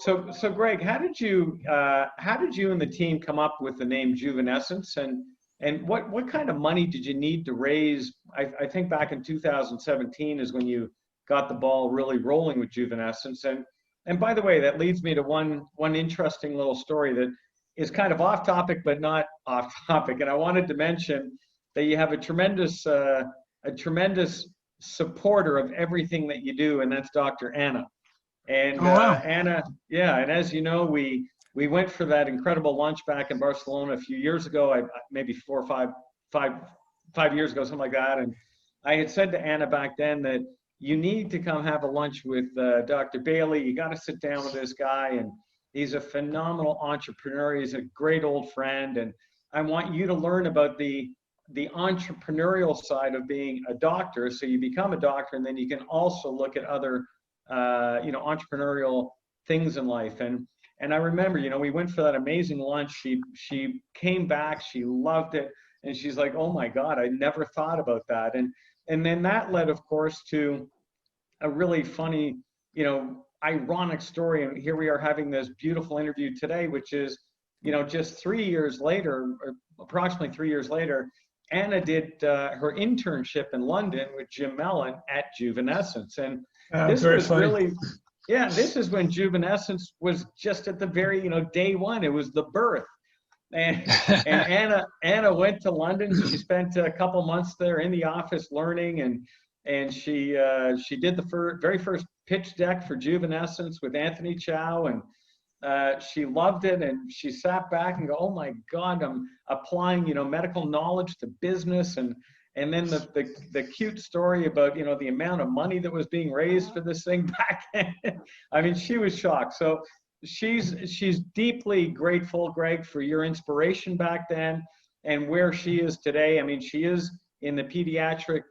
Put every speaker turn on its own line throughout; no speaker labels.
So Greg, how did you and the team come up with the name Juvenescence, and what kind of money did you need to raise? I think back in 2017 is when you got the ball really rolling with Juvenescence, and by the way, that leads me to one interesting little story that is kind of off topic but not off topic, and I wanted to mention that you have a tremendous supporter of everything that you do, and that's Dr. Anna. And
Oh, wow.
Anna, yeah, and as you know, we went for that incredible lunch back in Barcelona a few years ago, maybe 4 or 5 years ago, something like that. And I had said to Anna back then that you need to come have a lunch with Dr. Bailey. You got to sit down with this guy, and he's a phenomenal entrepreneur. He's a great old friend, and I want you to learn about the entrepreneurial side of being a doctor. So you become a doctor, and then you can also look at other entrepreneurial things in life. And I remember, we went for that amazing lunch. She came back, she loved it, and she's like, "Oh my God, I never thought about that." And then that led, of course, to a really funny, ironic story. And here we are having this beautiful interview today, which is, just 3 years later, or approximately 3 years later, Anna did her internship in London with Jim Mellon at Juvenescence. And this
Very
was
funny.
really, yeah, this is when Juvenescence was just at the very, day one. It was the birth. And Anna went to London. She spent a couple months there in the office learning, and she did the very first pitch deck for Juvenescence with Anthony Chow, and she loved it, and she sat back and go, "Oh my God, I'm applying, medical knowledge to business." And then the cute story about, the amount of money that was being raised for this thing back then. I mean, she was shocked. So she's deeply grateful, Greg, for your inspiration back then and where she is today. I mean, she is in the pediatric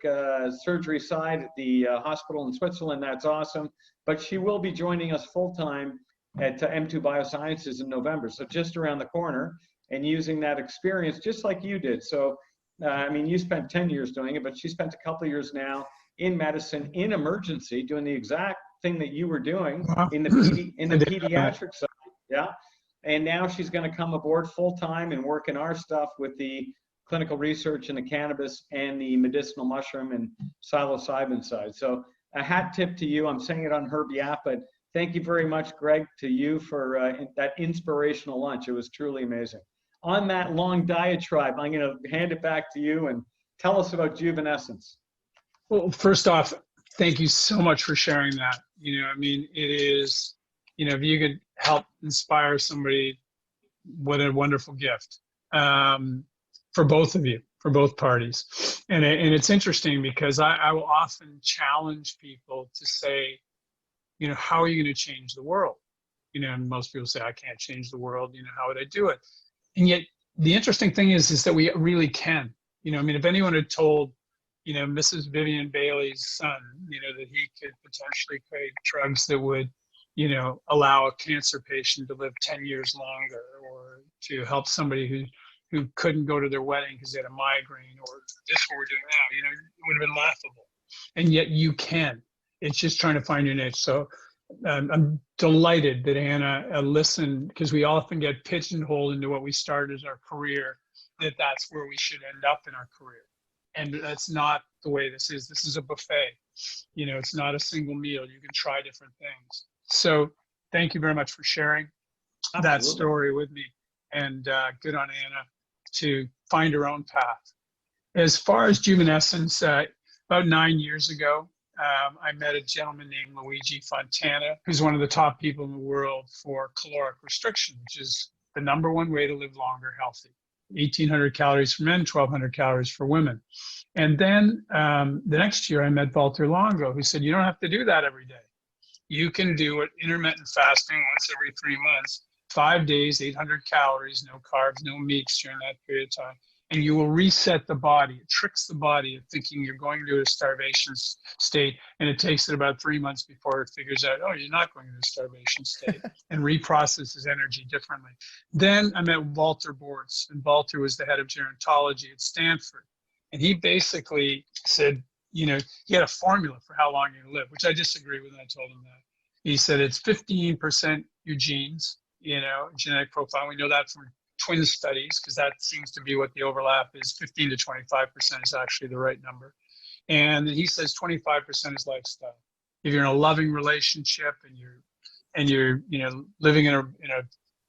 surgery side at the hospital in Switzerland. That's awesome. But she will be joining us full time at M2 Biosciences in November. So just around the corner, and using that experience just like you did. So, I mean, you spent 10 years doing it, but she spent a couple of years now in medicine, in emergency, doing the exact thing that you were doing in the pediatric side. Yeah. And now she's going to come aboard full time and work in our stuff with the clinical research in the cannabis and the medicinal mushroom and psilocybin side. So a hat tip to you. I'm saying it on her behalf, but thank you very much, Greg, to you for that inspirational lunch. It was truly amazing. On that long diatribe, I'm going to hand it back to you and tell us about Juvenescence.
Well, first off, thank you so much for sharing that. I mean, it is, if you could help inspire somebody, what a wonderful gift for both of you, for both parties. And it's interesting because I will often challenge people to say, how are you going to change the world? And most people say, I can't change the world. How would I do it? And yet the interesting thing is that we really can. I mean, if anyone had told, Mrs. Vivian Bailey's son, that he could potentially create drugs that would, allow a cancer patient to live 10 years longer, or to help somebody who couldn't go to their wedding because they had a migraine, or this what we're doing now, it would have been laughable. And yet you can. It's just trying to find your niche. So I'm delighted that Anna listened, because we often get pigeonholed into what we start as our career, that's where we should end up in our career. And that's not the way this is. This is a buffet. It's not a single meal. You can try different things. So thank you very much for sharing that story with me. And good on Anna to find her own path. As far as Juvenescence, about 9 years ago, I met a gentleman named Luigi Fontana, who's one of the top people in the world for caloric restriction, which is the #1 way to live longer healthy. 1,800 calories for men, 1,200 calories for women. And then the next year I met Walter Longo, who said, you don't have to do that every day. You can do it intermittent fasting once every 3 months, 5 days, 800 calories, no carbs, no meats during that period of time. And you will reset the body. It tricks the body of thinking you're going to a starvation state. And it takes it about 3 months before it figures out, oh, you're not going to a starvation state, and reprocesses energy differently. Then I met Walter Bortz, and Walter was the head of gerontology at Stanford. And he basically said, he had a formula for how long you live, which I disagree with, and I told him that. He said it's 15% your genes, genetic profile. We know that from twin studies, because that seems to be what the overlap is. 15 to 25% is actually the right number. And he says 25% is lifestyle. If you're in a loving relationship and you're living in a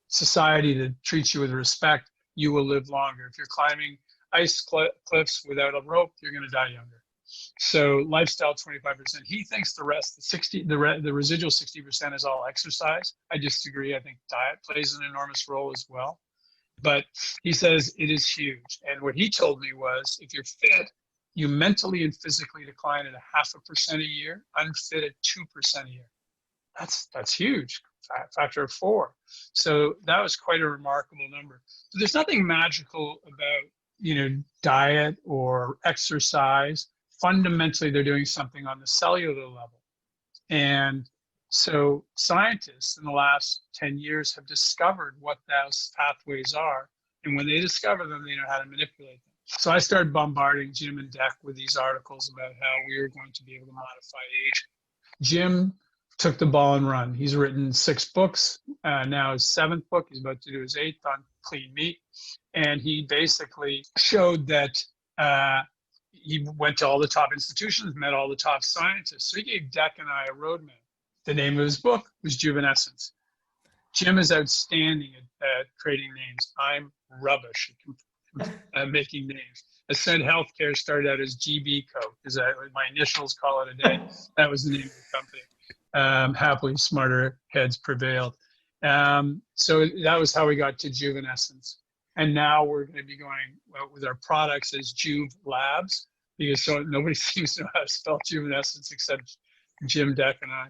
society that treats you with respect, you will live longer. If you're climbing ice cliffs without a rope, you're going to die younger. So lifestyle 25%. He thinks the rest, the residual 60% is all exercise. I disagree. I think diet plays an enormous role as well. But he says it is huge. And what he told me was, if you're fit, you mentally and physically decline at 0.5% a year, unfit at 2% a year. That's huge, factor of 4. So that was quite a remarkable number. So there's nothing magical about, diet or exercise. Fundamentally, they're doing something on the cellular level. And so scientists in the last 10 years have discovered what those pathways are. And when they discover them, they know how to manipulate them. So I started bombarding Jim and Deck with these articles about how we were going to be able to modify aging. Jim took the ball and run. He's written 6 books. Now his 7th book. He's about to do his 8th on clean meat. And he basically showed that he went to all the top institutions, met all the top scientists. So he gave Deck and I a roadmap. The name of his book was Juvenescence. Jim is outstanding at creating names. I'm rubbish at making names. Ascend Healthcare started out as GB Co. because my initials call it a day. That was the name of the company. Happily, smarter heads prevailed. So that was how we got to Juvenescence. And now we're going to be going with our products as Juve Labs, because nobody seems to know how to spell Juvenescence except Jim, Deck, and I.